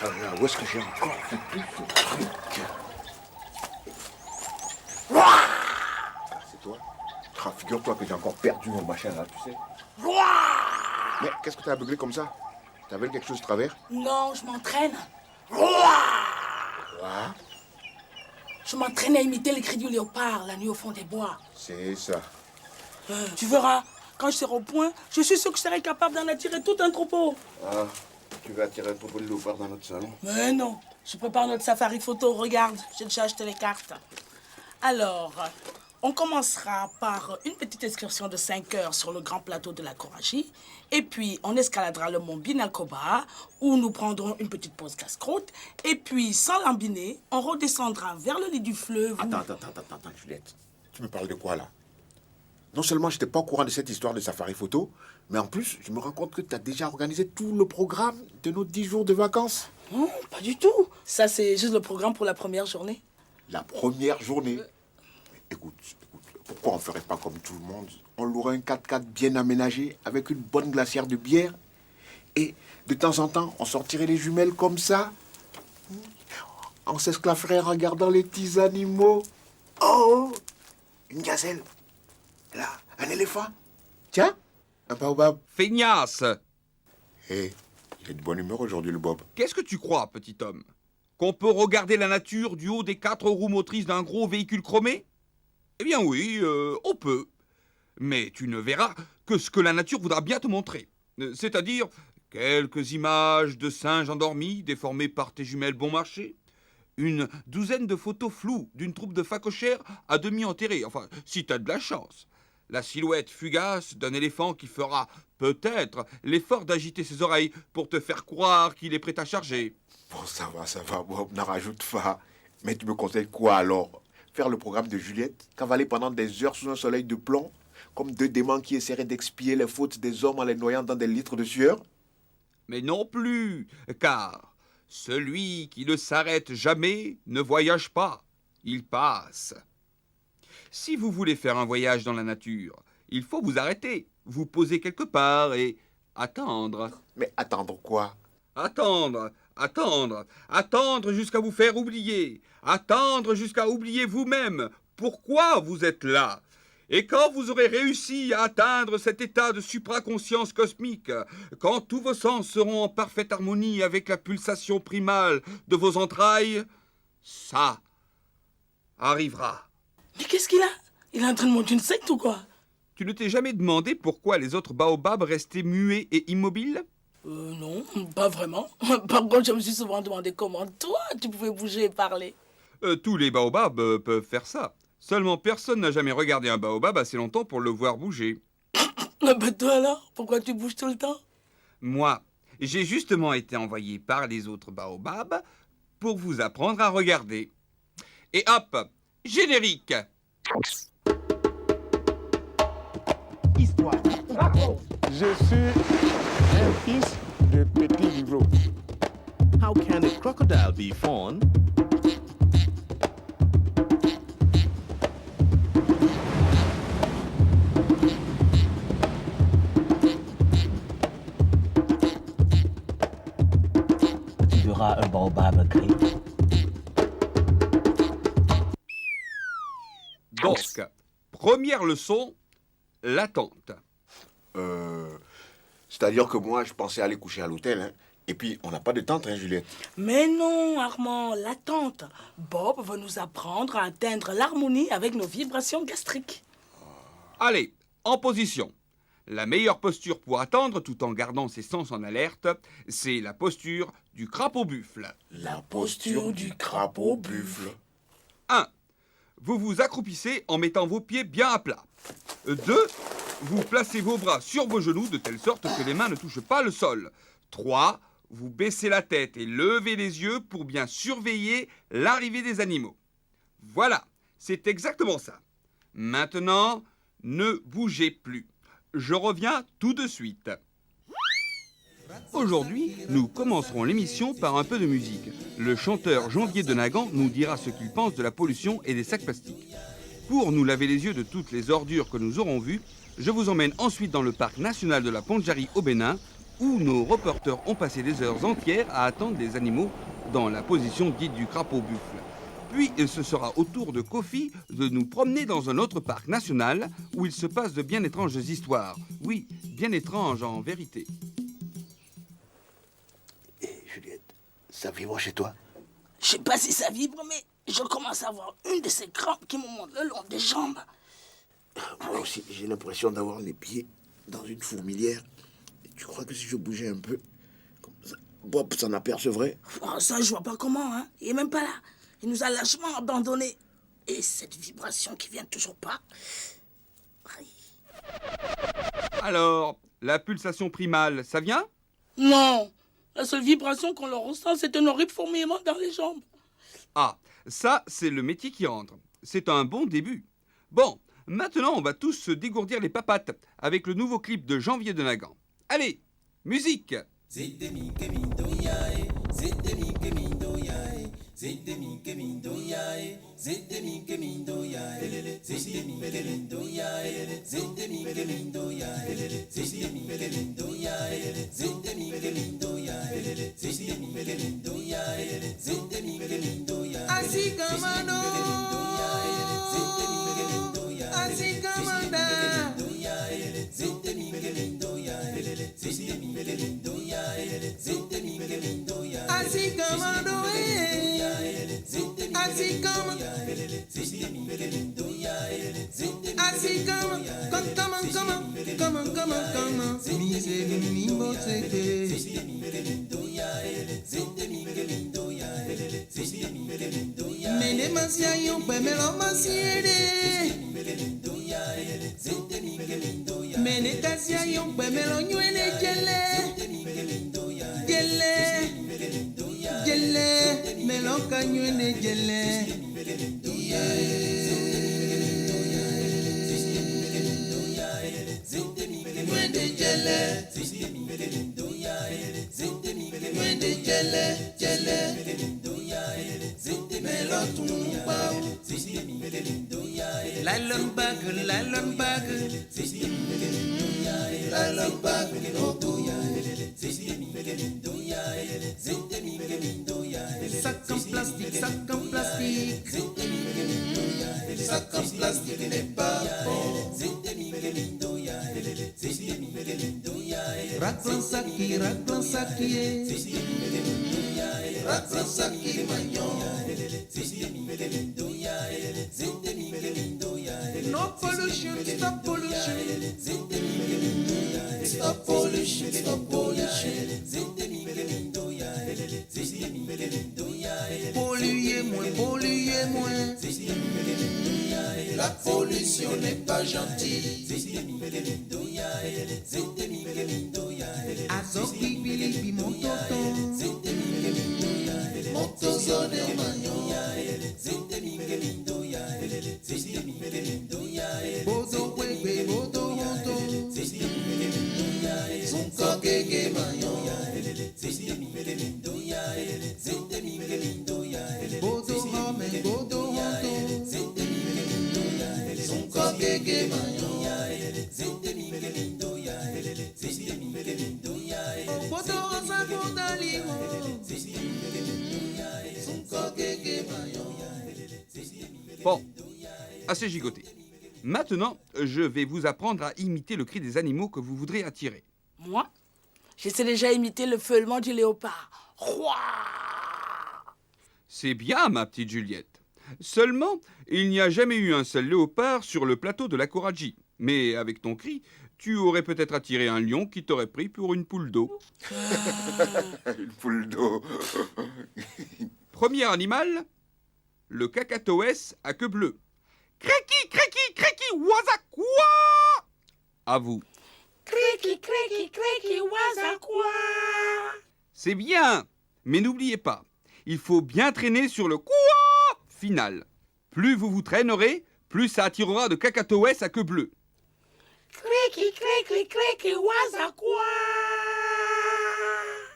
Ah là, où est-ce que j'ai encore foutu ce truc? Ah, c'est toi? Ah, figure-toi que j'ai encore perdu mon machin là, tu sais. Mais qu'est-ce que t'as aveuglé comme ça? T'avais quelque chose de travers? Non, je m'entraîne. Ah, Je m'entraîne à imiter les cris du léopard la nuit au fond des bois. c'est ça. Tu verras, quand je serai au point, je suis sûr que je serai capable d'en attirer tout un troupeau. Ah, tu vas attirer un troupeau de léopards dans notre salon? Mais non, je prépare notre safari photo, regarde, j'ai déjà acheté les cartes. Alors, on commencera par une petite excursion de 5 heures sur le grand plateau de la Coragie. Et puis, on escaladera le mont Binalcoba, où nous prendrons une petite pause casse-croûte. Et puis, sans lambiner, on redescendra vers le lit du fleuve. Attends, Juliette. Tu me parles de quoi là? Non seulement je n'étais pas au courant de cette histoire de safari photo, mais en plus, je me rends compte que tu as déjà organisé tout le programme de nos 10 jours de vacances. Non, pas du tout. Ça, c'est juste le programme pour la première journée. La première journée. Écoute, pourquoi on ne ferait pas comme tout le monde? On louerait un 4x4 bien aménagé avec une bonne glacière de bière. Et de temps en temps, on sortirait les jumelles comme ça. On s'esclafferait en regardant les petits animaux. Oh, une gazelle. Là, un éléphant. Tiens, un baobab. Feignasse! Hé, il est de bonne humeur aujourd'hui, le Bob. Qu'est-ce que tu crois, petit homme? Qu'on peut regarder la nature du haut des 4 roues motrices d'un gros véhicule chromé? Eh bien oui, on peut. Mais tu ne verras que ce que la nature voudra bien te montrer. C'est-à-dire quelques images de singes endormis, déformés par tes jumelles bon marché, une douzaine de photos floues d'une troupe de phacochères à demi enterrés, enfin, si t'as de la chance. La silhouette fugace d'un éléphant qui fera peut-être l'effort d'agiter ses oreilles pour te faire croire qu'il est prêt à charger. Bon, ça va, Bob, n'en rajoute pas. Mais tu me conseilles quoi alors? Faire le programme de Juliette, cavaler pendant des heures sous un soleil de plomb, comme deux démons qui essaieraient d'expier les fautes des hommes en les noyant dans des litres de sueur? Mais non plus, car celui qui ne s'arrête jamais ne voyage pas, il passe. Si vous voulez faire un voyage dans la nature, il faut vous arrêter, vous poser quelque part et attendre. Mais attendre quoi? Attendre jusqu'à vous faire oublier, attendre jusqu'à oublier vous-même pourquoi vous êtes là. Et quand vous aurez réussi à atteindre cet état de supraconscience cosmique, quand tous vos sens seront en parfaite harmonie avec la pulsation primale de vos entrailles, ça arrivera. Mais qu'est-ce qu'il a? Il est en train de monter une secte ou quoi? Tu ne t'es jamais demandé pourquoi les autres baobabs restaient muets et immobiles? Non, pas vraiment. Par contre, je me suis souvent demandé comment toi, tu pouvais bouger et parler. Tous les baobabs peuvent faire ça. Seulement personne n'a jamais regardé un baobab assez longtemps pour le voir bouger. Ben toi alors, pourquoi tu bouges tout le temps? Moi, j'ai justement été envoyé par les autres baobabs pour vous apprendre à regarder. Et hop, générique. Histoire. Je suis un fils de petit livreau. How can a crocodile be fawn? Tu verras un baobab gris. Donc, première leçon, l'attente. C'est-à-dire que moi, je pensais aller coucher à l'hôtel, hein. Et puis, on n'a pas de tente, hein, Juliette? Mais non, Armand, l'attente. Bob va nous apprendre à atteindre l'harmonie avec nos vibrations gastriques. Allez, en position. La meilleure posture pour attendre tout en gardant ses sens en alerte, c'est la posture du crapaud-buffle. La posture du crapaud-buffle. 1. Vous vous accroupissez en mettant vos pieds bien à plat. 2. Vous placez vos bras sur vos genoux de telle sorte que les mains ne touchent pas le sol. 3. Vous baissez la tête et levez les yeux pour bien surveiller l'arrivée des animaux. Voilà, c'est exactement ça. Maintenant, ne bougez plus. Je reviens tout de suite. Aujourd'hui, nous commencerons l'émission par un peu de musique. Le chanteur Janvier de Nagan nous dira ce qu'il pense de la pollution et des sacs plastiques. Pour nous laver les yeux de toutes les ordures que nous aurons vues, je vous emmène ensuite dans le parc national de la Pondjari au Bénin, où nos reporters ont passé des heures entières à attendre les animaux dans la position dite du crapaud buffle. Puis ce sera au tour de Kofi de nous promener dans un autre parc national où il se passe de bien étranges histoires. Oui, bien étranges en vérité. Et Juliette, ça vibre chez toi? Je sais pas si ça vibre, mais je commence à avoir une de ces crampes qui me montent le long des jambes. Moi aussi, j'ai l'impression d'avoir les pieds dans une fourmilière. Et tu crois que si je bougeais un peu, comme ça, Bob s'en apercevrait? Oh, ça, je vois pas comment, hein. Il est même pas là. Il nous a lâchement abandonnés. Et cette vibration qui vient toujours pas. Aïe. Alors, la pulsation primale, ça vient? Non. La seule vibration qu'on leur ressent, c'est un horrible fourmillement dans les jambes. Ah, ça, c'est le métier qui rentre. C'est un bon début. Bon, maintenant, on va tous se dégourdir les papates avec le nouveau clip de Janvier de Nagan. Allez, musique! Así como no, así como da, así como no así como, mi se mi bo se que. Me demasiado pues me lo masiere. Me demasiado pues me lo ñuele yele. Yele. Yele. Me lo cañuele yele. Muende yele. Muende yele. Yele. Me lo tumba. Lylon bag. Lylon bag. Lylon bag. Sac en plastique, sac en plastique. Sac en plastique n'est pas bon. Raclan saki, raclan saki. Raclan saki magnon. No pollution, stop pollution. Stop pollution, stop pollution. Polluez moins, polluez moins. La pollution n'est pas gentille. Azoki bilibi montoton. Montozone magnon. Bodo wegbe, bodo honto. Son kogege magnon. Bodo home, bodo honto. Son kogege magnon. Bodo rosa kodaliho. Son kogege magnon. Bon, assez gigoté. Maintenant, je vais vous apprendre à imiter le cri des animaux que vous voudrez attirer. Moi, je sais déjà imiter le feulement du léopard. Roi! C'est bien, ma petite Juliette. Seulement, il n'y a jamais eu un seul léopard sur le plateau de la Coragie. Mais avec ton cri, tu aurais peut-être attiré un lion qui t'aurait pris pour une poule d'eau. Une poule d'eau. Premier animal, le cacatoès à queue bleue. Creki, creki, creki, wazakwa! À vous. Criki, criki, criki, wazakwa! C'est bien, mais n'oubliez pas, il faut bien traîner sur le quoi final. Plus vous vous traînerez, plus ça attirera de cacatoès à queue bleue. Criki, criki, criki, wazakwa!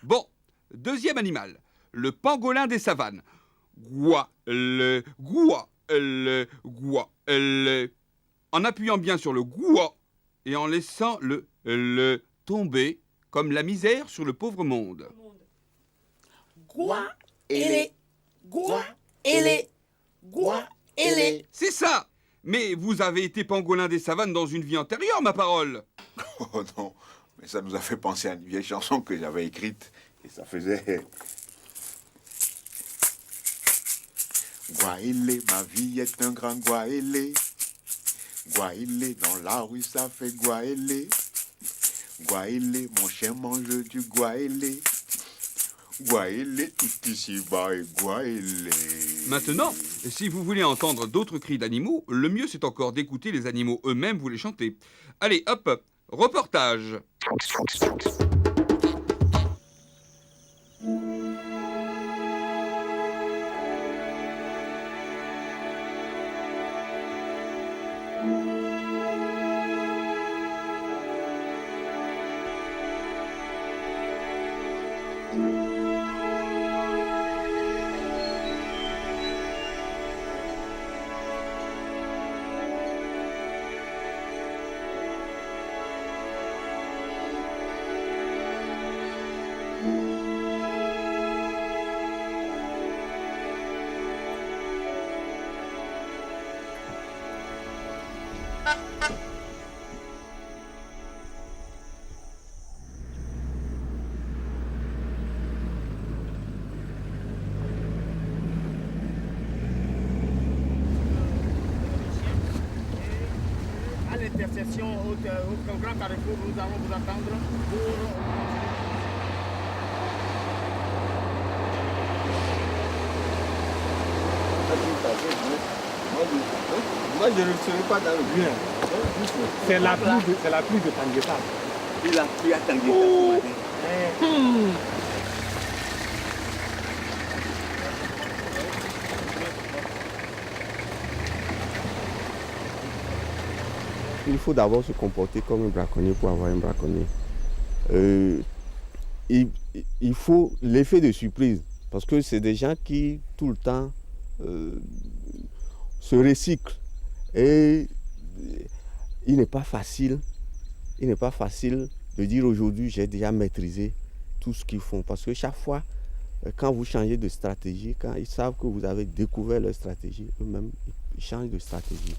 Bon, deuxième animal, le pangolin des savanes. Goua, le, goua, le, goua, le. En appuyant bien sur le goua et en laissant le tomber comme la misère sur le pauvre monde. Gwa-ele, gwa-ele, gwa-ele. C'est ça! Mais vous avez été pangolin des savanes dans une vie antérieure, ma parole! Oh non, mais ça nous a fait penser à une vieille chanson que j'avais écrite. Et ça faisait... Gwaélé, ma vie est un grand Gwaélé. Gwaélé, dans la rue, ça fait Gwaélé. Gwaélé, mon chien mange du Gwaélé. Gwaélé, tout ici-bas est Gwaélé. Maintenant, si vous voulez entendre d'autres cris d'animaux, le mieux c'est encore d'écouter les animaux eux-mêmes vous les chanter. Allez, hop, reportage. À l'intersection au grand carrefour, nous allons vous attendre pour... Moi, je ne serai pas dans le bien. C'est la pluie de Tangueta. Il a pris à Tangueta. Il faut d'abord se comporter comme un braconnier pour avoir un braconnier. Il faut l'effet de surprise, parce que c'est des gens qui, tout le temps, se recyclent. Et il n'est pas facile de dire aujourd'hui j'ai déjà maîtrisé tout ce qu'ils font. Parce que chaque fois, quand vous changez de stratégie, quand ils savent que vous avez découvert leur stratégie, eux-mêmes, ils changent de stratégie.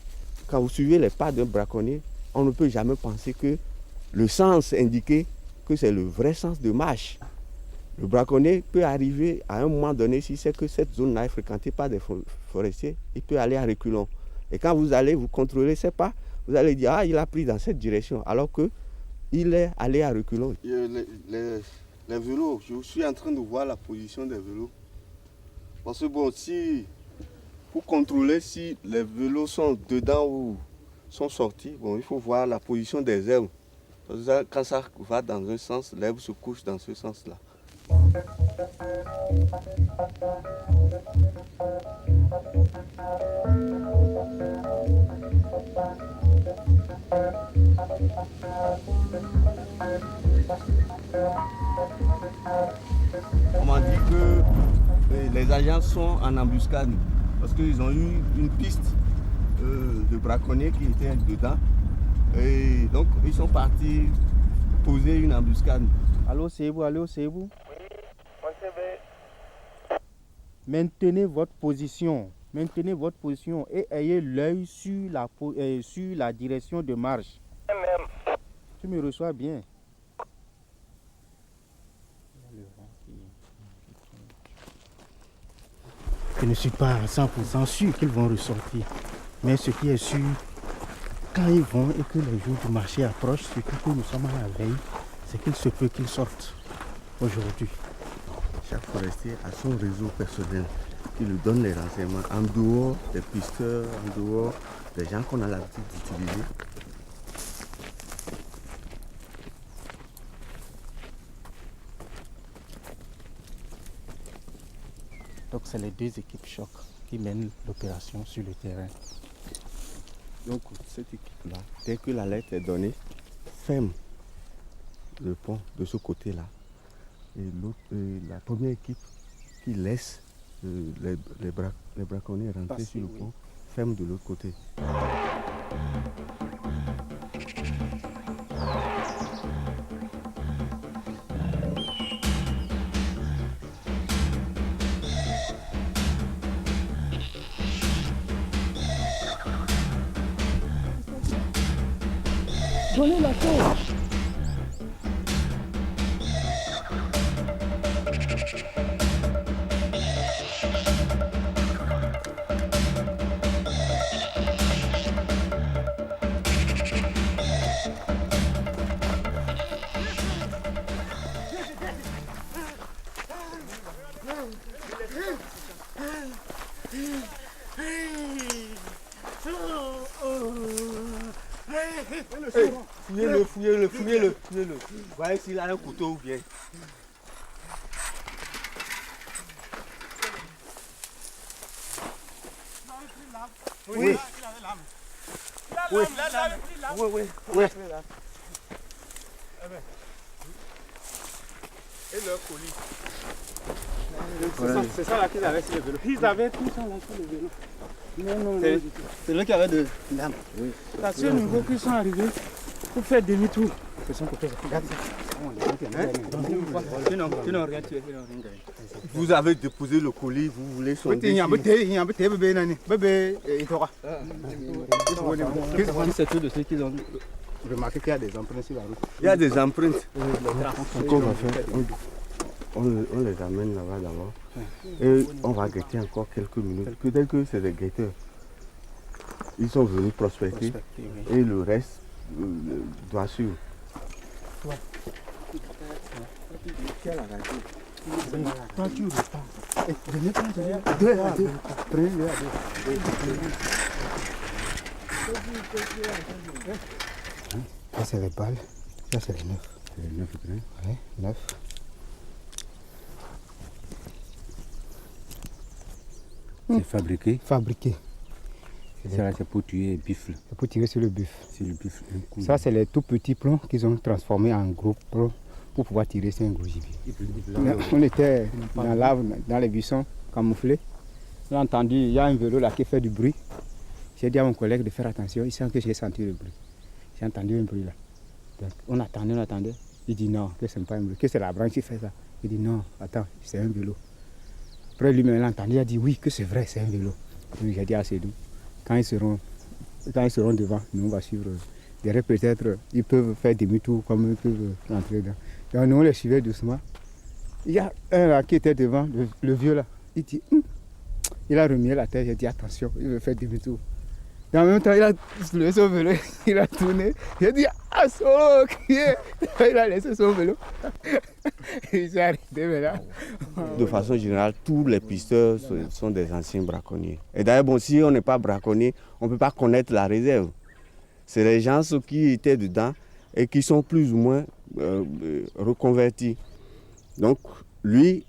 Quand vous suivez les pas d'un braconnier, on ne peut jamais penser que le sens indiqué, que c'est le vrai sens de marche. Le braconnier peut arriver à un moment donné, si c'est que cette zone-là est fréquentée par des forestiers, il peut aller à reculons. Et quand vous allez vous contrôler ces pas, vous allez dire, ah, il a pris dans cette direction, alors qu'il est allé à reculons. Les vélos, je suis en train de voir la position des vélos. Parce que bon, si pour contrôler si les vélos sont dedans ou sont sortis, bon, il faut voir la position des herbes. Parce que quand ça va dans un sens, l'herbe se couche dans ce sens-là. On m'a dit que les agents sont en embuscade parce qu'ils ont eu une piste de braconniers qui étaient dedans. Et donc ils sont partis poser une embuscade. Allô, c'est vous, allô, c'est vous? Oui, on se Maintenez votre position. Maintenez votre position et ayez l'œil sur la direction de marche. Tu me reçois bien. Je ne suis pas à 100% sûr qu'ils vont ressortir. Mais ce qui est sûr, quand ils vont et que le jour du marché approche, surtout que nous sommes à la veille, c'est qu'il se peut qu'ils sortent aujourd'hui. Chaque forestier a son réseau personnel qui lui donne les renseignements en dehors des pisteurs, en dehors des gens qu'on a l'habitude d'utiliser. Donc c'est les deux équipes choc qui mènent l'opération sur le terrain. Donc cette équipe-là, dès que l'alerte est donnée, ferme le pont de ce côté-là. Et la première équipe qui laisse les braconniers rentrer sur le pont, ferme de l'autre côté. comprenez la chose. Fouillez-le. Voyez s'il a un couteau ou bien. Oui. Et leur colis. C'est ça là qu'ils avaient sur le vélo. Ils avaient tout ça là sur le vélo. Non. C'est là qu'il y avait de l'âme. Oui. C'est à ce niveau qu'ils sont arrivés pour faire demi-tour. C'est son côté. Regarde ça. Tu n'as rien tué. Vous avez déposé le colis, vous voulez sonder. C'est tout de ceux qui ont remarqué qu'il y a des empreintes sur la route. Il y a des empreintes. Ce qu'on va faire, on les amène là-bas d'abord. Et on va guetter encore quelques minutes. Peut-être que c'est des guetteurs. Ils sont venus prospecter. Et le reste doit suivre. Quand tu repars, venez prendre deux. Prenez-le à deux. Ça c'est les balles, ça c'est les neufs. Les 9 grains. Ouais, 9. C'est fabriqué. Fabriqué. Ça c'est pour tuer buffle. C'est pour tirer sur le buffle. C'est le buffle. Ça c'est les tout petits plombs qu'ils ont transformés en gros plombs pour pouvoir tirer sur un gros gibier. On était dans l'arbre, dans les buissons camouflés. J'ai entendu, il y a un vélo là qui fait du bruit. J'ai dit à mon collègue de faire attention, il sent que j'ai senti le bruit. J'ai entendu un bruit là. Donc, on attendait. Il dit non, que ce n'est pas un bruit, que c'est la branche qui fait ça. Il dit non, attends, c'est un vélo. Après lui-même l'a entendu, il a dit oui, que c'est vrai, c'est un vélo. Donc j'ai dit à Sédou, quand ils seront devant, nous on va suivre. Derrière peut-être, ils peuvent faire demi-tour comme ils peuvent rentrer dedans. Donc nous on les suivait doucement. Il y a un là qui était devant, le vieux là. Il dit, il a remis la tête, j'ai dit attention, il veut faire demi-tour. Et en même temps, il a levé son vélo, il a tourné. J'ai dit, ah, solo, crié. Il a laissé son vélo. Il s'est arrêté maintenant. De façon générale, tous les pisteurs sont des anciens braconniers. Et d'ailleurs, bon, si on n'est pas braconnier, on ne peut pas connaître la réserve. C'est les gens qui étaient dedans et qui sont plus ou moins reconvertis. Donc, lui,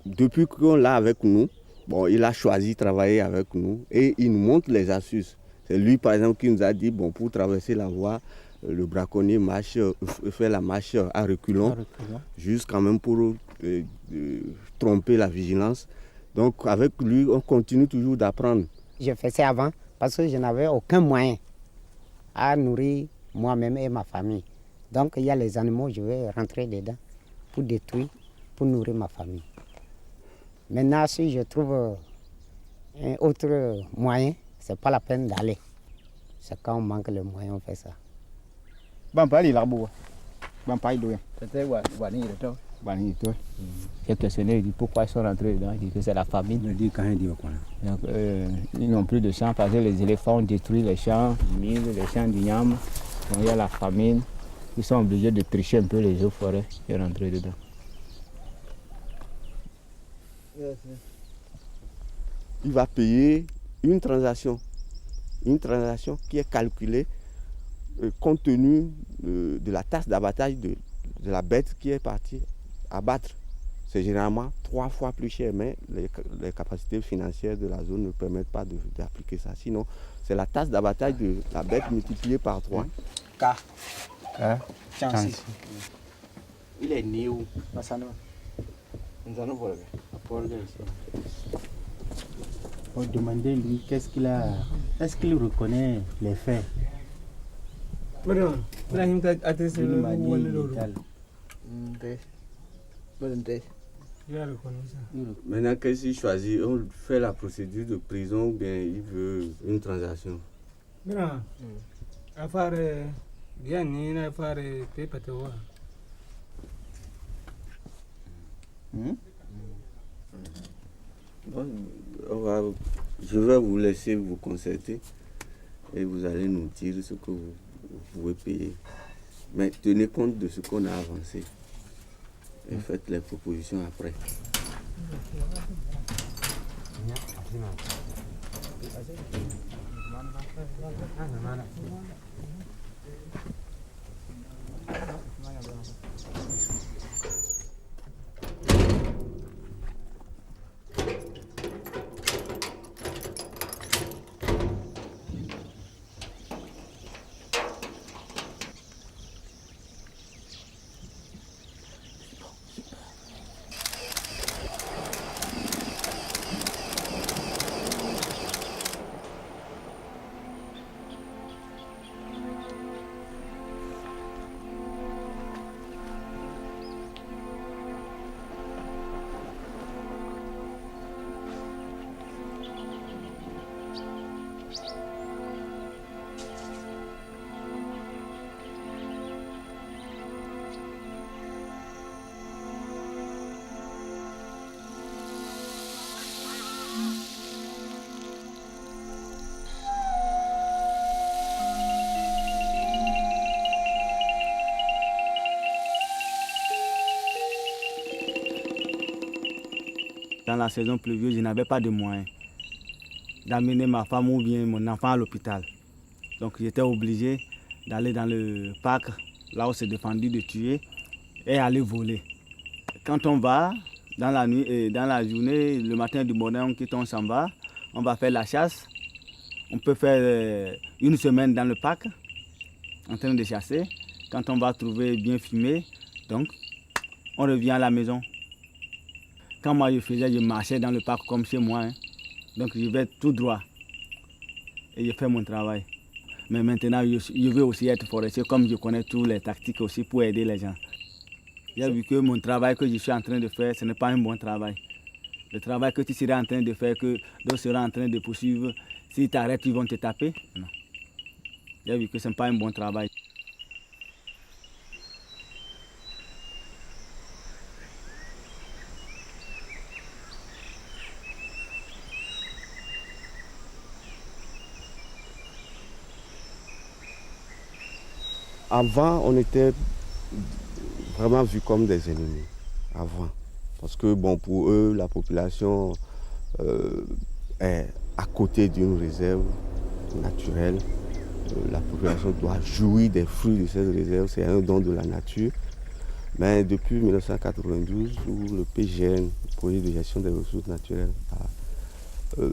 depuis qu'on l'a avec nous, bon, il a choisi de travailler avec nous et il nous montre les astuces. C'est lui, par exemple, qui nous a dit, bon, pour traverser la voie, le braconnier fait la marche à reculons, juste quand même pour tromper la vigilance. Donc, avec lui, on continue toujours d'apprendre. Je faisais avant parce que je n'avais aucun moyen à nourrir moi-même et ma famille. Donc, il y a les animaux, je vais rentrer dedans pour détruire, pour nourrir ma famille. Maintenant, si je trouve un autre moyen, ce n'est pas la peine d'aller. C'est quand on manque le moyen, on fait ça. J'ai questionné, il dit pourquoi ils sont rentrés dedans. Il dit que c'est la famine. Donc, ils n'ont plus de champs parce que les éléphants ont détruit les champs humides, les champs d'igname. Donc il y a la famine. Ils sont obligés de tricher un peu les eaux forêts et rentrer dedans. Il va payer une transaction qui est calculée compte tenu de la taxe d'abattage de la bête qui est partie abattre. C'est généralement 3 fois plus cher, mais les capacités financières de la zone ne permettent pas d'appliquer ça. Sinon, c'est la taxe d'abattage de la bête multipliée par 3. Il est né où? On demandait lui qu'est-ce qu'il a. Est-ce qu'il reconnaît les faits? Il m'a dit létal. Maintenant, qu'est-ce qu'il choisit? On fait la procédure de prison ou bien il veut une transaction? Bien, ni na fare pepa te wa. Je vais vous laisser vous concerter et vous allez nous dire ce que vous pouvez payer. Mais tenez compte de ce qu'on a avancé et faites les propositions après. Dans la saison pluvieuse, je n'avais pas de moyens d'amener ma femme ou bien mon enfant à l'hôpital. Donc j'étais obligé d'aller dans le parc, là où c'est défendu de tuer, et aller voler. Quand on va dans la nuit et dans la journée, le matin du bonheur, on quitte, on s'en va, on va faire la chasse. On peut faire une semaine dans le parc en train de chasser. Quand on va trouver bien fumé, donc on revient à la maison. Quand moi je faisais, je marchais dans le parc comme chez moi. Donc je vais tout droit et je fais mon travail. Mais maintenant, je veux aussi être forestier comme je connais toutes les tactiques aussi pour aider les gens. J'ai vu que mon travail que je suis en train de faire, ce n'est pas un bon travail. Le travail que tu seras en train de faire, que d'autres seront en train de poursuivre, si tu arrêtes, ils vont te taper. Non. J'ai vu que ce n'est pas un bon travail. Avant, on était vraiment vus comme des ennemis. Avant. Parce que bon, pour eux, la population est à côté d'une réserve naturelle. La population doit jouir des fruits de cette réserve. C'est un don de la nature. Mais depuis 1992, où le PGN, le projet de gestion des ressources naturelles, a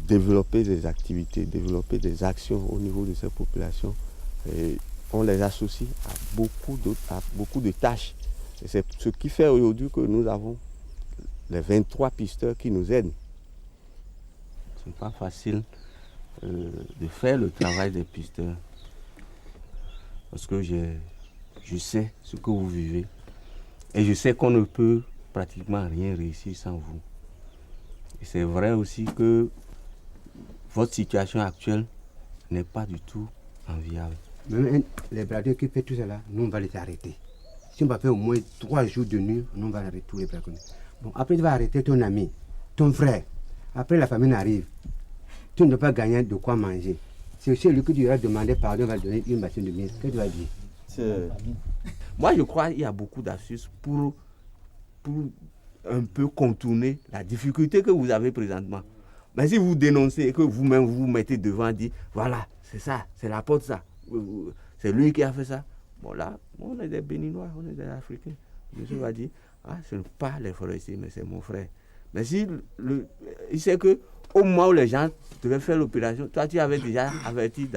développé des activités, développé des actions au niveau de ces populations, et on les associe à beaucoup de tâches. Et c'est ce qui fait aujourd'hui que nous avons les 23 pisteurs qui nous aident. Ce n'est pas facile de faire le travail des pisteurs. Parce que je sais ce que vous vivez. Et je sais qu'on ne peut pratiquement rien réussir sans vous. Et c'est vrai aussi que votre situation actuelle n'est pas du tout enviable. Même les braconniers qui font tout cela, nous on va les arrêter. Si on va faire au moins 3 jours de nuit, nous on va arrêter tous les braconniers. Bon, après tu vas arrêter ton ami, ton frère. Après la famine arrive. Tu ne dois pas gagner de quoi manger. C'est aussi lui que tu vas demander pardon, va donner une machine de mise. Qu'est-ce que tu vas dire? Moi je crois qu'il y a beaucoup d'astuces pour un peu contourner la difficulté que vous avez présentement. Mais si vous dénoncez et que vous-même vous mettez devant et dites, voilà, c'est ça, c'est la porte ça. C'est lui qui a fait ça. Bon là, on est des Béninois, on est des Africains. Monsieur va dire, ce n'est pas les forestiers, mais c'est mon frère. Mais si il sait que au moment où les gens devaient faire l'opération, toi tu avais déjà averti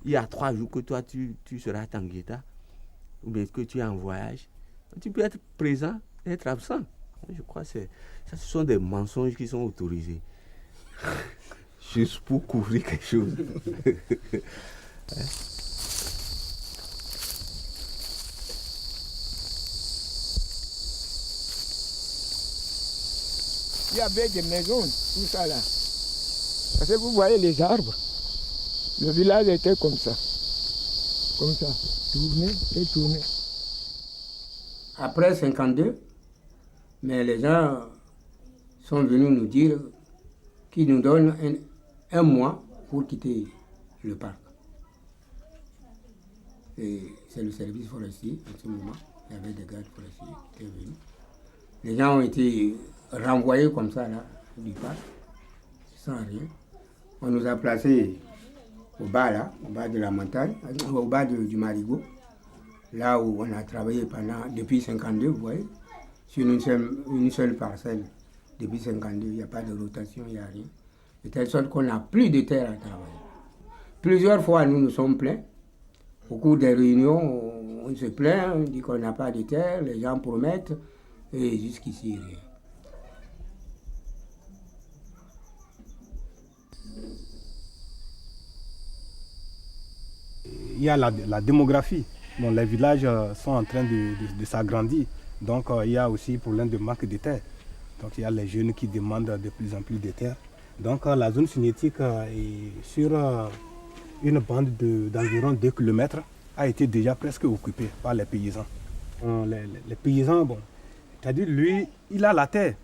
il y a 3 jours que toi tu seras à Tangueta, ou bien que tu es en voyage. Tu peux être présent et être absent. Je crois que ce sont des mensonges qui sont autorisés. Juste pour couvrir quelque chose. Il y avait des maisons, tout ça là. Parce que vous voyez les arbres. Le village était comme ça. Comme ça. Tourner et tourner. Après 52, mais les gens sont venus nous dire qu'ils nous donnent un mois pour quitter le parc. Et c'est le service forestier, en ce moment. Il y avait des gardes forestiers qui étaient venus. Les gens ont été renvoyés comme ça, là, du parc, sans rien. On nous a placés au bas, là, au bas de la montagne, au bas du marigot, là où on a travaillé depuis 52, vous voyez, sur une seule parcelle. Depuis 52, il n'y a pas de rotation, il n'y a rien. De telle sorte qu'on n'a plus de terre à travailler. Plusieurs fois, nous nous sommes plaints. Au cours des réunions, on se plaint, on dit qu'on n'a pas de terre, les gens promettent, et jusqu'ici, rien. Il y a la démographie. Bon, les villages sont en train de s'agrandir. Donc il y a aussi problème de manque de terre. Donc il y a les jeunes qui demandent de plus en plus de terre. Donc la zone cinétique est sur une bande d'environ 2 km a été déjà presque occupée par les paysans. Les paysans, bon, c'est-à-dire lui, il a la terre.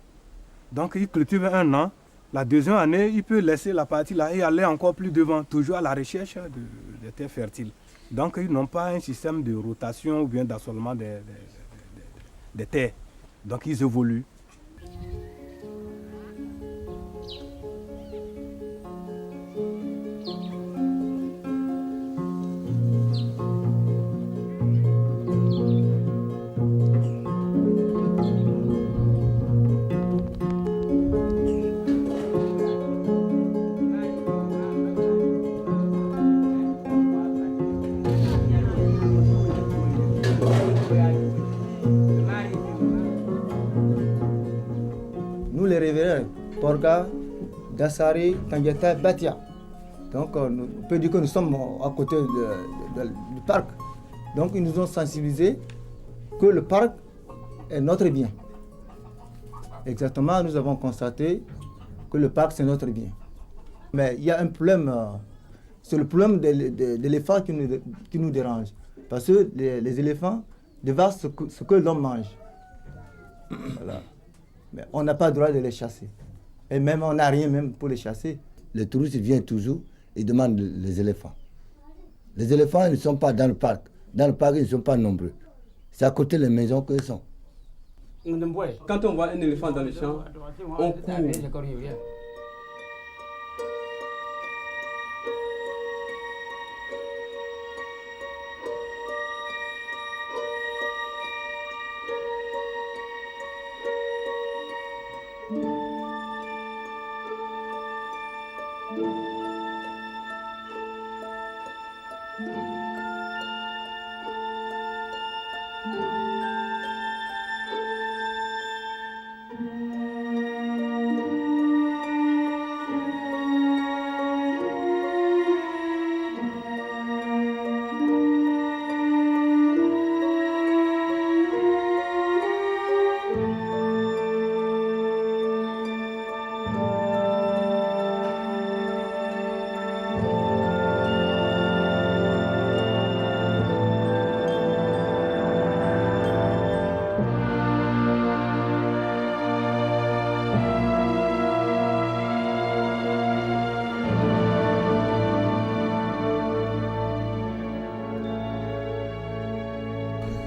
Donc il cultive 1 an. La deuxième année, il peut laisser la partie là et aller encore plus devant, toujours à la recherche de terres fertiles. Donc ils n'ont pas un système de rotation ou bien d'assolement des terres. Donc ils évoluent. Porga, Dassari, Kandiata, Batia. Donc on peut dire que nous sommes à côté du parc. Donc ils nous ont sensibilisés que le parc est notre bien. Exactement, nous avons constaté que le parc c'est notre bien. Mais il y a un problème, c'est le problème de l'éléphant qui nous dérange. Parce que les éléphants dévassent ce que l'homme mange. Voilà. Mais on n'a pas le droit de les chasser. Et même on n'a rien même pour les chasser. Les touristes viennent toujours et demandent les éléphants. Les éléphants ils ne sont pas dans le parc. Dans le parc, ils ne sont pas nombreux. C'est à côté des maisons qu'ils sont. Quand on voit un éléphant dans le champ, on court.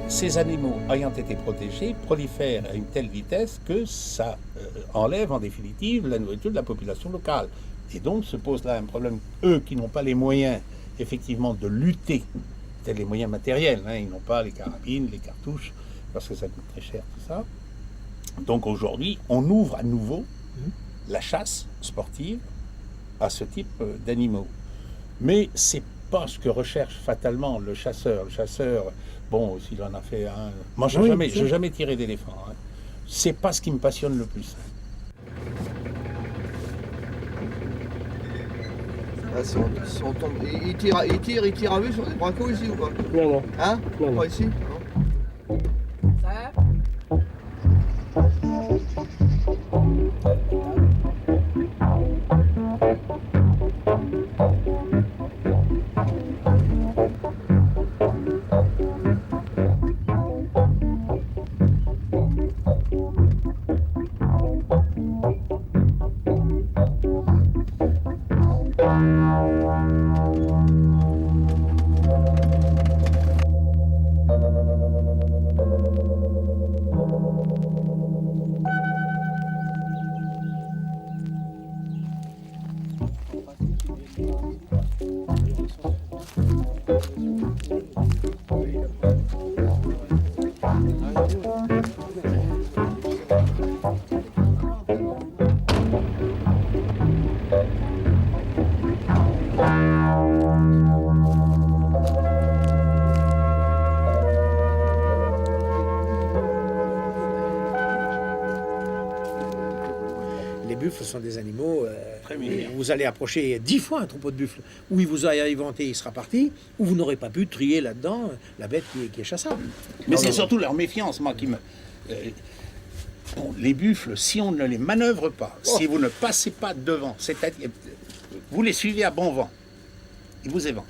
Ces animaux ayant été protégés prolifèrent à une telle vitesse que ça enlève en définitive la nourriture de la population locale. Et donc se pose là un problème, eux qui n'ont pas les moyens effectivement de lutter, c'est les moyens matériels, hein, ils n'ont pas les carabines, les cartouches, parce que ça coûte très cher tout ça. Donc aujourd'hui, on ouvre à nouveau la chasse sportive à ce type d'animaux. Mais c'est pas ce que recherche fatalement le chasseur. Le chasseur, bon, s'il en a fait un... Moi, je n'ai jamais tiré d'éléphant. Hein. C'est pas ce qui me passionne le plus. Là, si on tombe... Il tire à vue sur des bracos ici ou pas? Non, non. Hein? Non. Pas ici? Non. Les buffles sont des animaux, vous allez approcher 10 fois un troupeau de buffles, ou il vous a inventé, il sera parti, ou vous n'aurez pas pu trier là-dedans la bête qui est chassable. Mais c'est surtout leur méfiance, moi, qui me... Bon, les buffles, si on ne les manœuvre pas, si vous ne passez pas devant, c'est-à-dire, vous les suivez à bon vent, ils vous éventent.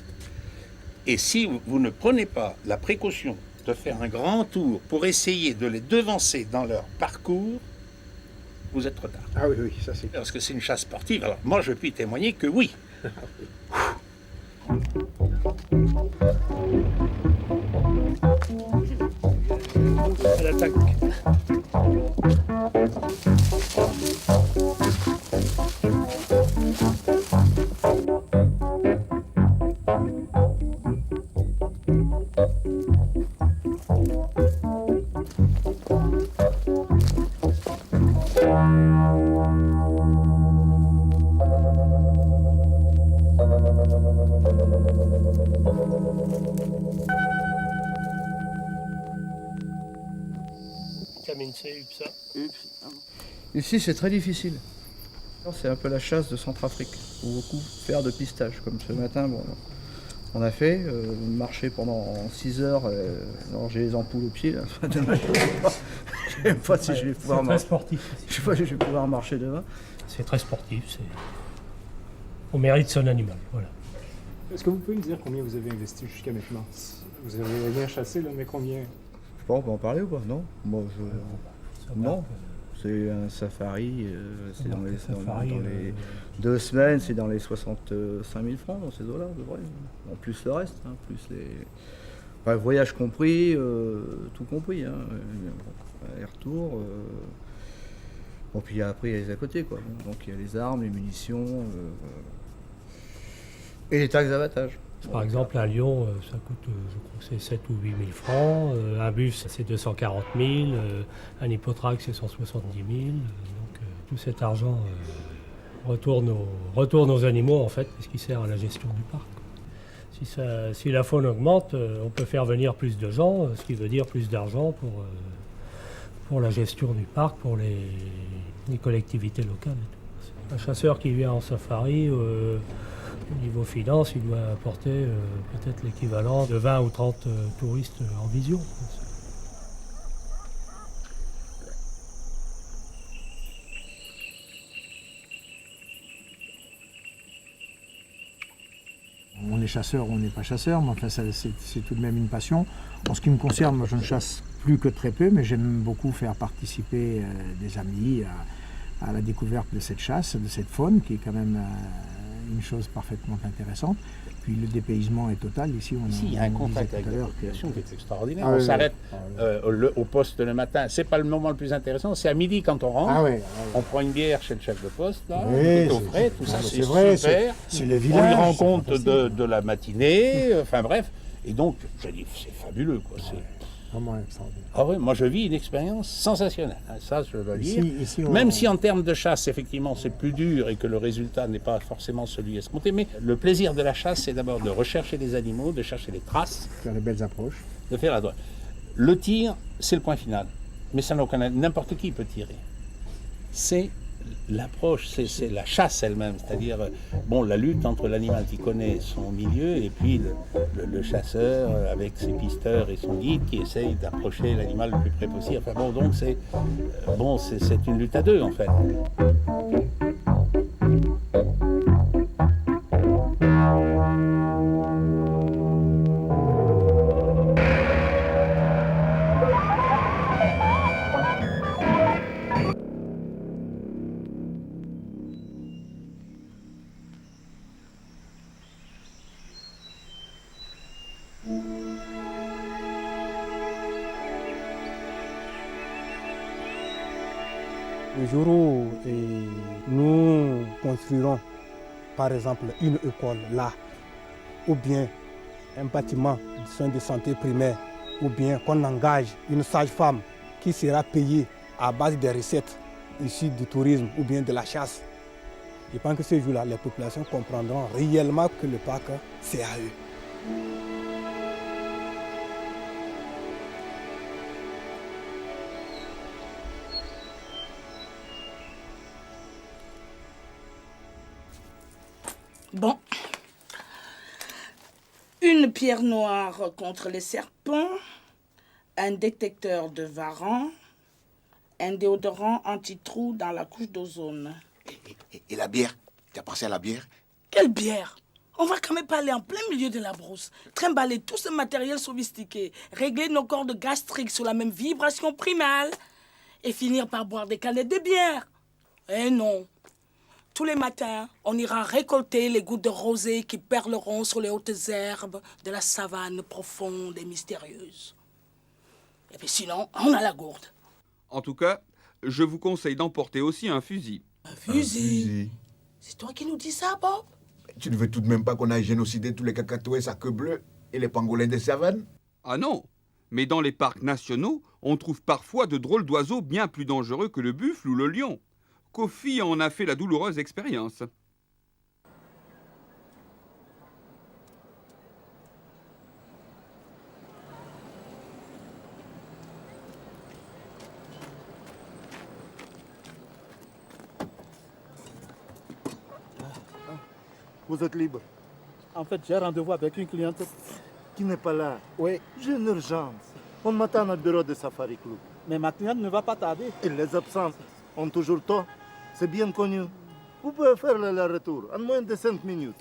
Et si vous ne prenez pas la précaution de faire un grand tour pour essayer de les devancer dans leur parcours, vous êtes trop tard. Ah oui, oui, ça c'est... Parce que c'est une chasse sportive. Alors moi, je puis témoigner que oui. À l'attaque. Ici, c'est très difficile. C'est un peu la chasse de Centrafrique. Il faut beaucoup faire de pistage. Comme ce matin, bon, on a fait marcher pendant 6 heures. Alors j'ai les ampoules aux pieds. Là. Demain, je ne sais pas si je vais pouvoir marcher. C'est très sportif. Je sais pas si je vais pouvoir marcher demain. C'est très sportif. On mérite son animal. Voilà. Est-ce que vous pouvez me dire combien vous avez investi jusqu'à maintenant? Vous avez bien chassé, là, mais combien? Je sais pas, on peut en parler ou pas? Non. Moi, non. C'est un safari, c'est dans les 2 semaines, c'est dans les 65 000 francs, dans ces eaux-là, de vrai. En plus le reste, hein, plus les... Enfin, voyage compris, tout compris, hein. Aller-retour. Bon, puis après, il y a les à côté, quoi. Donc il y a les armes, les munitions, et les taxes d'abattage. Par exemple, un lion, ça coûte, je crois que c'est 7 ou 8 000 francs. Un buffle, c'est 240 000. Un hippotraque, c'est 170 000. Donc, tout cet argent retourne aux animaux, en fait, parce qu'il sert à la gestion du parc. Si la faune augmente, on peut faire venir plus de gens, ce qui veut dire plus d'argent pour la gestion du parc, pour les collectivités locales. Et tout. Un chasseur qui vient en safari... Au niveau finance, il doit apporter peut-être l'équivalent de 20 ou 30 touristes en vision. On est chasseur ou on n'est pas chasseur, mais enfin c'est tout de même une passion. En ce qui me concerne, moi je ne chasse plus que très peu, mais j'aime beaucoup faire participer des amis à la découverte de cette chasse, de cette faune, qui est quand même une chose parfaitement intéressante. Puis le dépaysement est total. Ici, il y a un contact avec la population qui est extraordinaire. Ah, on s'arrête au poste le matin. C'est pas le moment le plus intéressant. C'est à midi quand on rentre. On prend une bière chez le chef de poste. Là, tout au frais, tout ça, c'est vrai, super. C'est le on village. lui rend compte de la matinée. Enfin bref. Et donc, je dis, c'est fabuleux, quoi. Vraiment extraordinaire. Ah oui, moi je vis une expérience sensationnelle, ça je dois dire. Ici, Même si en termes de chasse, effectivement, c'est plus dur et que le résultat n'est pas forcément celui escompté, mais le plaisir de la chasse, c'est d'abord de rechercher des animaux, de chercher les traces. Faire les belles approches. De faire la droite. Le tir, c'est le point final, mais ça n'a aucun... N'importe qui peut tirer. C'est l'approche, c'est la chasse elle-même, c'est-à-dire bon, la lutte entre l'animal qui connaît son milieu et puis le chasseur avec ses pisteurs et son guide qui essaye d'approcher l'animal le plus près possible. Enfin bon, donc c'est une lutte à deux en fait. Le jour où nous construirons par exemple une école là, ou bien un bâtiment de soins de santé primaire, ou bien qu'on engage une sage-femme qui sera payée à base des recettes issues du tourisme ou bien de la chasse. Je pense que ce jour-là, les populations comprendront réellement que le parc, c'est à eux. Bon. Une pierre noire contre les serpents, un détecteur de varan, un déodorant anti-trou dans la couche d'ozone. Et la bière? Tu as pensé à la bière? Quelle bière? On va quand même pas aller en plein milieu de la brousse, trimballer tout ce matériel sophistiqué, régler nos cordes gastriques sur la même vibration primale et finir par boire des canettes de bière. Eh non. Tous les matins, on ira récolter les gouttes de rosée qui perleront sur les hautes herbes de la savane profonde et mystérieuse. Et puis sinon, on a la gourde. En tout cas, je vous conseille d'emporter aussi un fusil. Un fusil? C'est toi qui nous dis ça, Bob? Tu ne veux tout de même pas qu'on aille génocider tous les cacatoès à queue bleue et les pangolins des savanes? Ah non, mais dans les parcs nationaux, on trouve parfois de drôles d'oiseaux bien plus dangereux que le buffle ou le lion. Kofi en a fait la douloureuse expérience. Vous êtes libre? En fait, j'ai rendez-vous avec une cliente qui n'est pas là. Oui. J'ai une urgence. On m'attend au bureau de Safari Club. Mais ma cliente ne va pas tarder. Et les absences ont toujours tort. C'est bien connu. Vous pouvez faire le retour en moins de 5 minutes.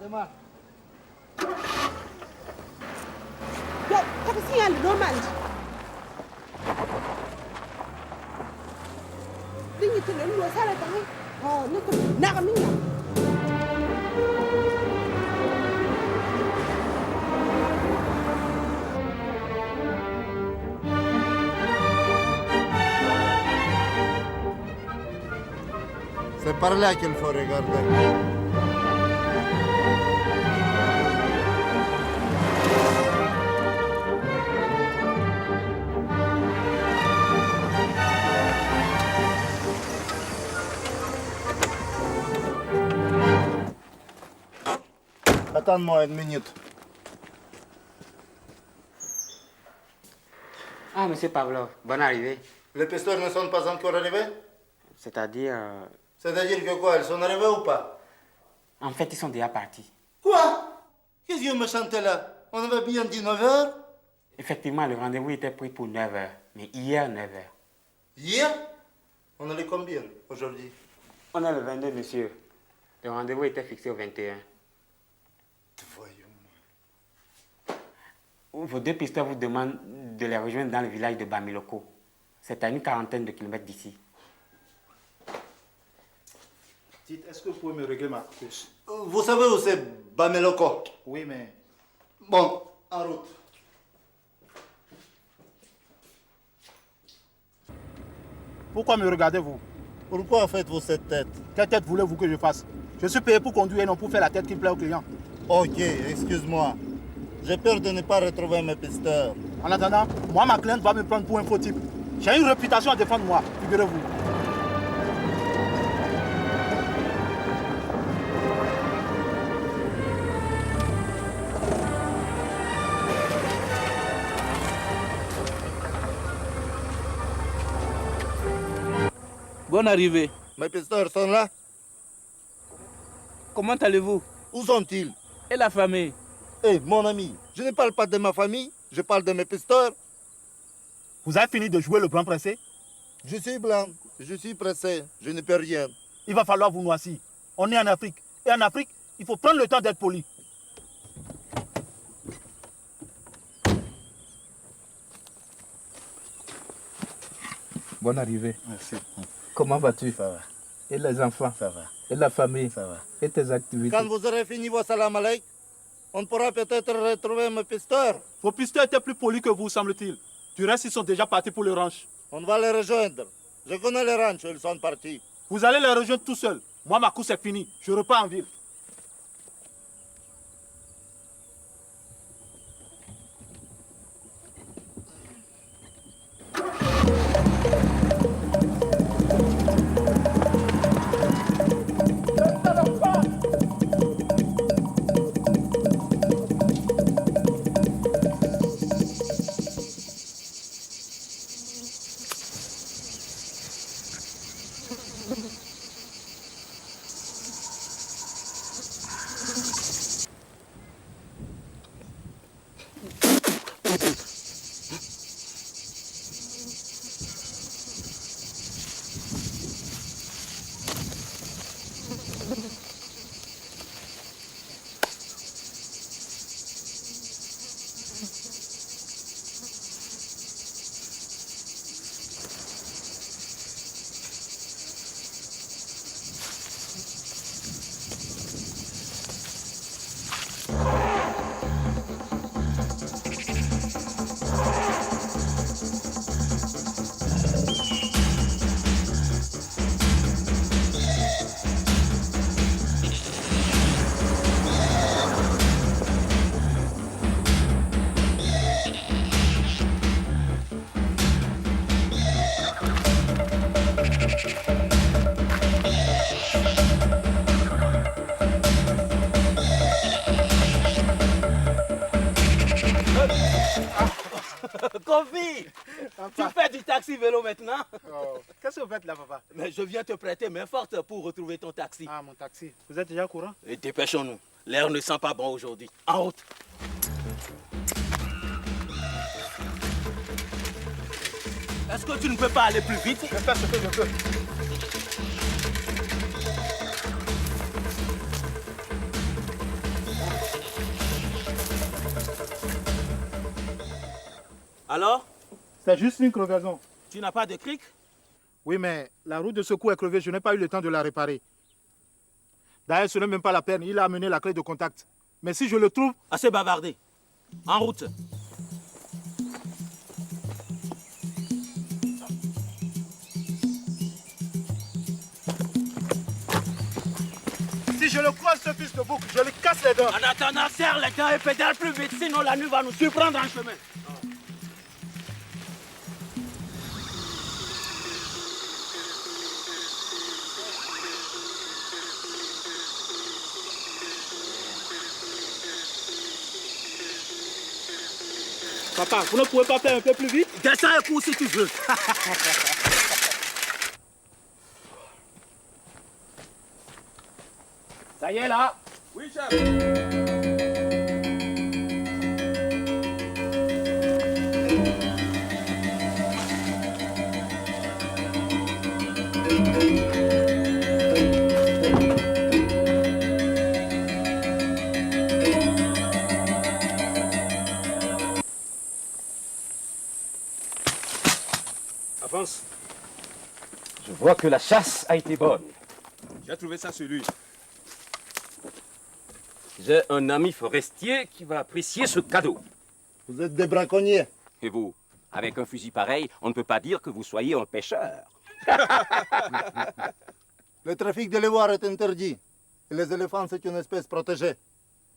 Démarre. C'est par là qu'il faut regarder. Attends-moi une minute. Ah, monsieur Pavlov, bonne arrivée. Les pisteurs ne sont pas encore arrivés? C'est-à-dire... C'est-à-dire que quoi? Ils sont arrivés ou pas? En fait, ils sont déjà partis. Quoi? Qu'est-ce que vous me chantez là? On avait bien dit 9h? Effectivement, le rendez-vous était pris pour 9h, mais hier 9h. Hier? On est combien aujourd'hui? On est le 22, monsieur. Le rendez-vous était fixé au 21. Vos deux pisteurs vous demandent de les rejoindre dans le village de Bamiloko. C'est à une quarantaine de kilomètres d'ici. Dites, est-ce que vous pouvez me régler ma course? Vous savez où c'est Bamiloko? Oui, mais... Bon, en route. Pourquoi me regardez-vous? Pourquoi faites-vous cette tête? Quelle tête voulez-vous que je fasse? Je suis payé pour conduire et non pour faire la tête qui plaît aux clients. Ok, excuse-moi. J'ai peur de ne pas retrouver mes pisteurs. En attendant, moi, ma cliente va me prendre pour un faux type. J'ai une réputation à défendre moi, figurez-vous. Bonne arrivée. Mes pisteurs sont là. Comment allez-vous? Où sont-ils? Et la famille? Eh, mon ami, je ne parle pas de ma famille, je parle de mes pisteurs. Vous avez fini de jouer le blanc pressé? Je suis blanc, je suis pressé, je ne peux rien. Il va falloir vous noircir. On est en Afrique. Et en Afrique, il faut prendre le temps d'être poli. Bonne arrivée. Merci. Comment vas-tu? Ça va. Et les enfants? Ça va. Et la famille? Ça va. Et tes activités? Quand vous aurez fini vos salam alaik, on pourra peut-être retrouver mes pisteurs. Vos pisteurs étaient plus polis que vous, semble-t-il. Du reste, ils sont déjà partis pour le ranch. On va les rejoindre. Je connais les ranchs, ils sont partis. Vous allez les rejoindre tout seul. Moi, ma course est finie. Je repars en ville. Kofi, tu fais du taxi vélo maintenant? Qu'est-ce que vous faites là, papa? Mais je viens te prêter main forte pour retrouver ton taxi. Ah, mon taxi. Vous êtes déjà au courant? Et dépêchons-nous. L'air ne sent pas bon aujourd'hui. En route. Est-ce que tu ne peux pas aller plus vite? Je vais faire ce que je peux. Alors? C'est juste une crevaison. Tu n'as pas de cric? Oui, mais la roue de secours est crevée. Je n'ai pas eu le temps de la réparer. D'ailleurs, ce n'est même pas la peine. Il a amené la clé de contact. Mais si je le trouve... Assez bavardé. En route. Si je le croise, ce fils de bouc, je lui casse les dents. En attendant, serre les dents et pédale plus vite, sinon la nuit va nous surprendre en chemin. Papa, vous ne pouvez pas faire un peu plus vite? Descends un coup si tu veux. Ça y est là? Oui, chef. Avance. Je vois que la chasse a été bonne. J'ai trouvé ça sur lui. J'ai un ami forestier qui va apprécier ce cadeau. Vous êtes des braconniers. Et vous, avec un fusil pareil, on ne peut pas dire que vous soyez un pêcheur. Le trafic de l'ivoire est interdit. Et les éléphants, c'est une espèce protégée.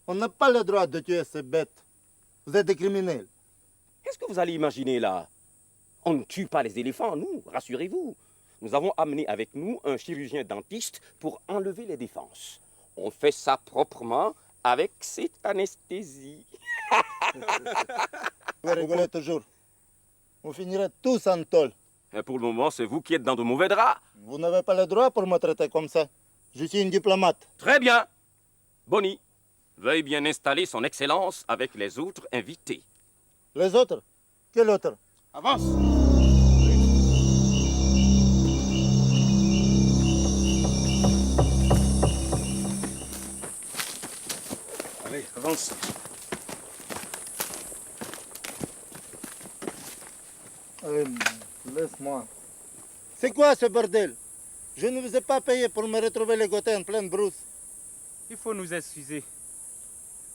On n'a pas le droit de tuer ces bêtes. Vous êtes des criminels. Qu'est-ce que vous allez imaginer là? On ne tue pas les éléphants, nous, rassurez-vous. Nous avons amené avec nous un chirurgien dentiste pour enlever les défenses. On fait ça proprement avec cette anesthésie. Vous rigolez toujours. Vous finirez tous en tôle. Et pour le moment, c'est vous qui êtes dans de mauvais draps. Vous n'avez pas le droit pour me traiter comme ça. Je suis une diplomate. Très bien. Bonnie, veuille bien installer son excellence avec les autres invités. Les autres? Quel autre? Avance. Allez, avance. Laisse-moi. C'est quoi ce bordel? Je ne vous ai pas payé pour me retrouver les gotins en pleine brousse. Il faut nous excuser.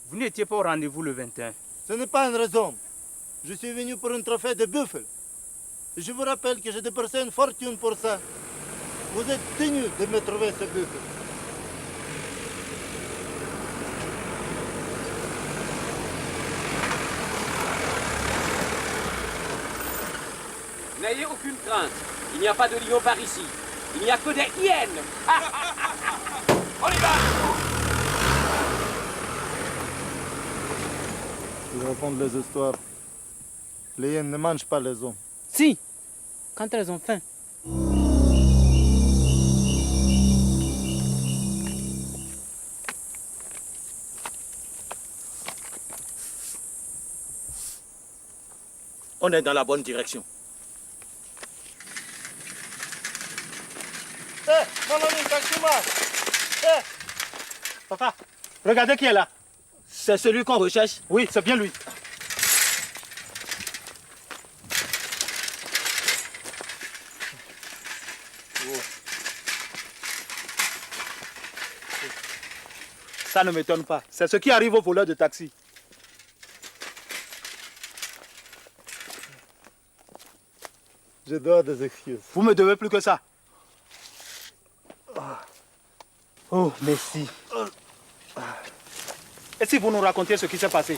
Vous n'étiez pas au rendez-vous le 21. Ce n'est pas une raison. Je suis venu pour un trophée de buffle. Je vous rappelle que j'ai dépensé une fortune pour ça. Vous êtes tenu de me trouver ce buffle. N'ayez aucune crainte. Il n'y a pas de lion par ici. Il n'y a que des hyènes. On y va! Je raconte les histoires. Les hyènes ne mangent pas les hommes. Si, quand elles ont faim. On est dans la bonne direction. Hé, mon ami, taxi-moi. Hé, Papa, regardez qui est là. C'est celui qu'on recherche. Oui, c'est bien lui. Ça ne m'étonne pas. C'est ce qui arrive aux voleurs de taxi. Je dois des excuses. Vous me devez plus que ça. Oh, merci. Et si vous nous racontiez ce qui s'est passé?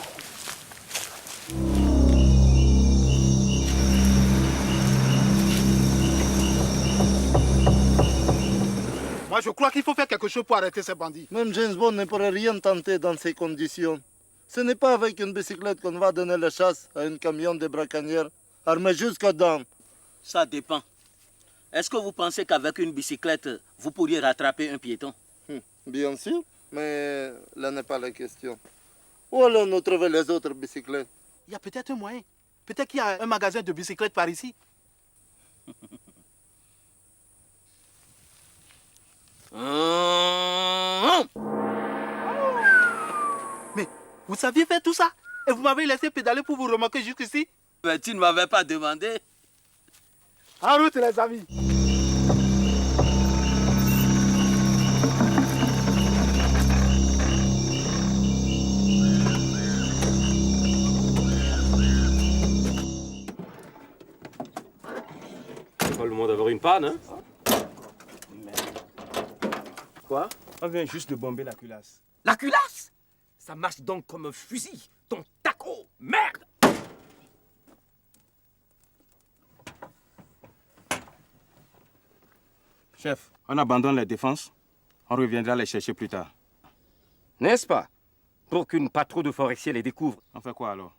Moi, je crois qu'il faut faire quelque chose pour arrêter ces bandits. Même James Bond ne pourrait rien tenter dans ces conditions. Ce n'est pas avec une bicyclette qu'on va donner la chasse à un camion de braconnières armé jusqu'aux dents. Ça dépend. Est-ce que vous pensez qu'avec une bicyclette, vous pourriez rattraper un piéton? Bien sûr, mais là n'est pas la question. Où allons-nous trouver les autres bicyclettes? Il y a peut-être un moyen. Peut-être qu'il y a un magasin de bicyclettes par ici. Mais vous saviez faire tout ça? Et vous m'avez laissé pédaler pour vous remarquer jusqu'ici? Mais tu ne m'avais pas demandé. En route les amis. C'est pas le moment d'avoir une panne, hein? Quoi? On vient juste de bomber la culasse. La culasse? Ça marche donc comme un fusil. Ton taco, merde! Chef, on abandonne les défenses. On reviendra les chercher plus tard. N'est-ce pas? Pour qu'une patrouille de forestiers les découvre. On fait quoi alors?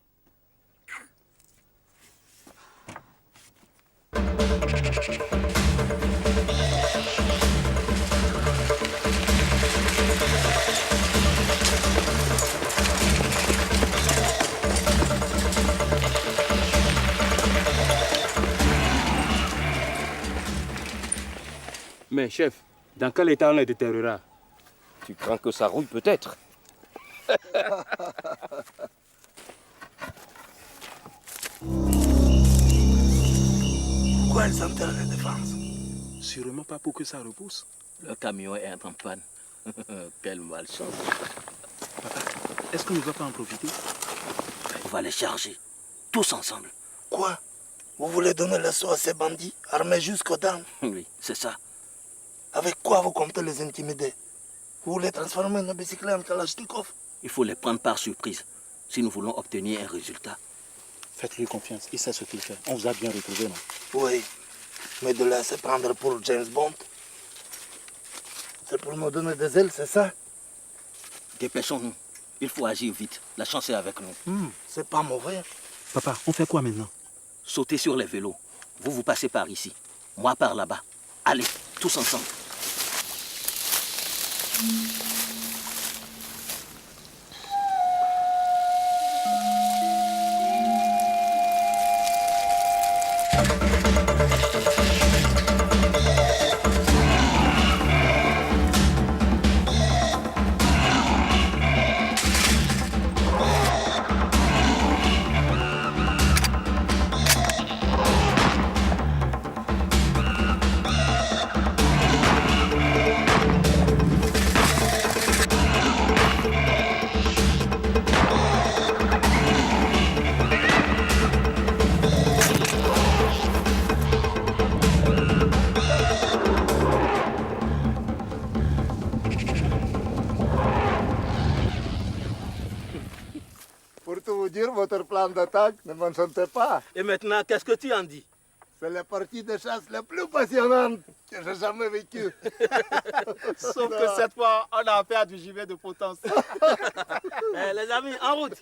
Mais chef, dans quel état on les déterrera? Tu crains que ça rouille peut-être? Pourquoi elles enterrent les défenses? Sûrement pas pour que ça repousse. Le camion est en panne. Quelle malchance. Papa, est-ce qu'on ne va pas en profiter? On va les charger, tous ensemble. Quoi? Vous voulez donner l'assaut à ces bandits, armés jusqu'aux dents? Oui, c'est ça. Avec quoi vous comptez les intimider? Vous voulez transformer nos bicyclettes en Kalachnikov? Il faut les prendre par surprise, si nous voulons obtenir un résultat. Faites-lui confiance, il sait ce qu'il fait. On vous a bien retrouvé, non? Oui, mais de là se prendre pour James Bond, c'est pour nous donner des ailes, c'est ça? Dépêchons-nous. Il faut agir vite. La chance est avec nous. C'est pas mauvais. Papa, on fait quoi maintenant? Sautez sur les vélos. Vous passez par ici. Moi par là-bas. Allez, tous ensemble. vous dire, votre plan d'attaque ne m'enchantait pas. Et maintenant, qu'est-ce que tu en dis? C'est la partie de chasse la plus passionnante que j'ai jamais vécue. Sauf que cette fois, on a affaire à du gibier de potence. Les amis, en route.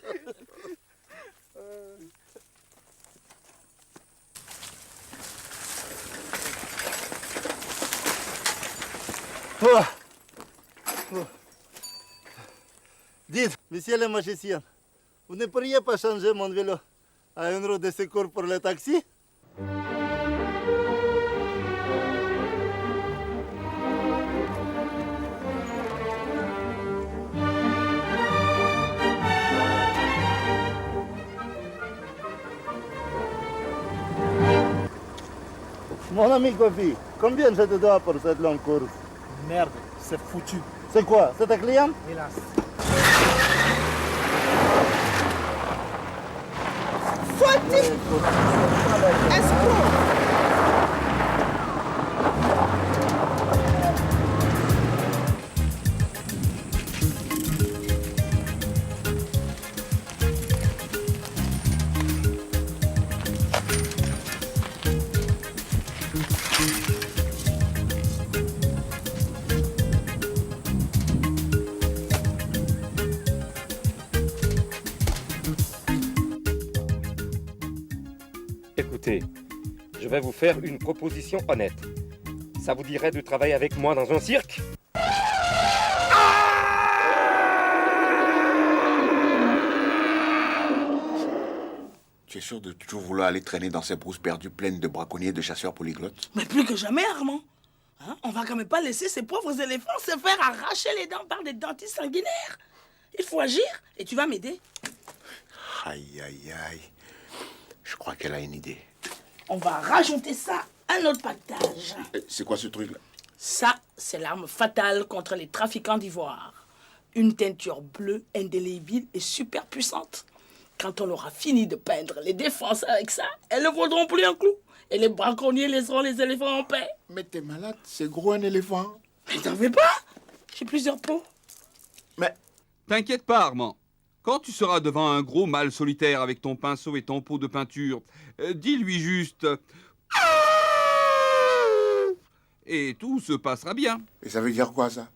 Dites, monsieur le magicien, vous ne pourriez pas changer mon vélo à une roue de secours pour le taxi? Mon ami Kofi, combien je te dois pour cette longue course? Merde, c'est foutu. C'est quoi? C'est ta cliente? Hélas. Fautif! Escroc! Écoutez, je vais vous faire une proposition honnête. Ça vous dirait de travailler avec moi dans un cirque? Tu es sûr de toujours vouloir aller traîner dans ces brousses perdues pleines de braconniers et de chasseurs polyglottes? Mais plus que jamais, Armand. Hein? On va quand même pas laisser ces pauvres éléphants se faire arracher les dents par des dentistes sanguinaires. Il faut agir et tu vas m'aider. Aïe, aïe, aïe. Je crois qu'elle a une idée. On va rajouter ça à notre pactage. C'est quoi ce truc-là? Ça, c'est l'arme fatale contre les trafiquants d'ivoire. Une teinture bleue, indélébile et super puissante. Quand on aura fini de peindre les défenses avec ça, elles ne vaudront plus un clou. Et les braconniers laisseront les éléphants en paix. Mais t'es malade, c'est gros un éléphant. Mais t'en veux pas? J'ai plusieurs pots. Mais... T'inquiète pas, Armand. Quand tu seras devant un gros mâle solitaire avec ton pinceau et ton pot de peinture, dis-lui juste... Et tout se passera bien. Et ça veut dire quoi, ça?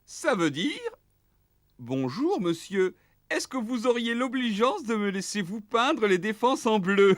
Ça veut dire... Bonjour, monsieur. Est-ce que vous auriez l'obligeance de me laisser vous peindre les défenses en bleu?